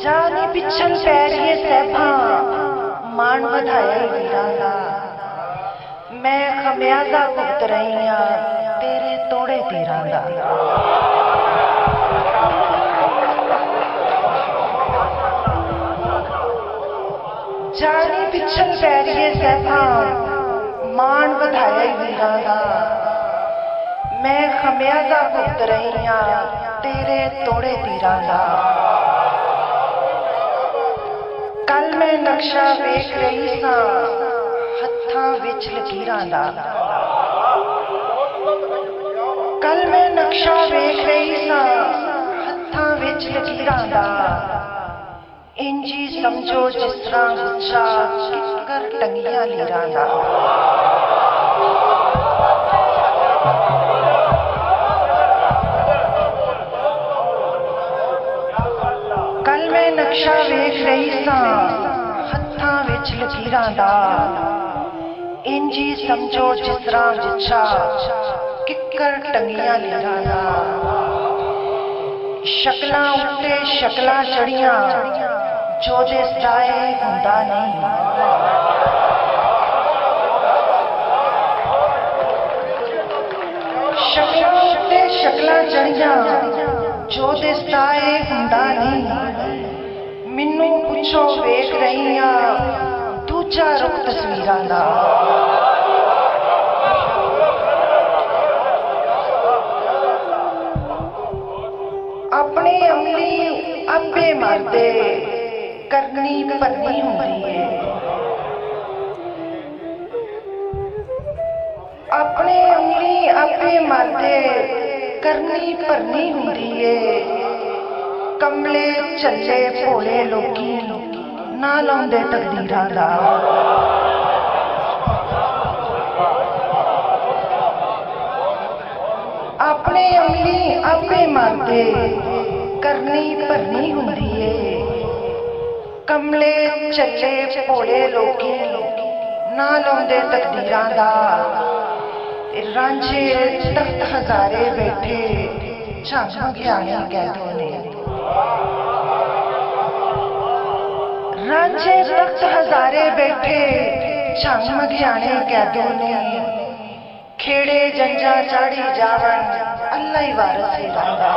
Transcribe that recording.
जानी पिछल पैरिए सैफा मान ਵਧਾਇਆ ਵੀਰਾਂ ਦਾ मैं खमियाजा भुगत रही हाँ तेरे तोड़े तीरां दा। जानी पिछल पैरिए सैफा मान ਵਧਾਇਆ ਵੀਰਾਂ ਦਾ मैं खमियाजा भुगत रही हाँ तेरे तोड़े तीरां दा। कल मैं नक्शा वेख रही सां हत्थां विच लकीरां दा। कल मैं नक्शा वेख रही सां हत्थां विच लकीरां दा। इंजी समझो जिस तरह गुच्छा किकर टंगियां लीरां दा। कल मैं नक्शा वेख रही सां हत्थां विच लकीरां दा। इंजी समझो जिस तरह गुच्छा किकर टंगियां लीरां दा। शकलां उत्ते शकलां चढ़ियां जो जिस जाए हुंदा नहीं। शकलां उत्ते शकलां चढ़ियां जो दिस जाए हुंदा नहीं। मैनू पुछो वेख रही हाँ दूजा रुख तस्वीरां दा। अपने अमली आपे मरदे करनी भरनी हुंदी है। अपने अमली आपे मरदे करनी भरनी हुंदी है। कमले चले भोले लोकी ना लाउंदे तकदीरां दा। अपने अमली आपे मरदे करनी भरनी हुंदी है। कमले चले भोले लोकी ना लाउंदे तकदीरां दा। रांझे तख्त हजारे बैठे झांझ घियाने कैदों ने। रांझे तख्त हजारे बैठे झांझ घियाने कैदों ने। खेड़े जंजा चाड़ी जावन अल्लाह ही वारस ही रंगा।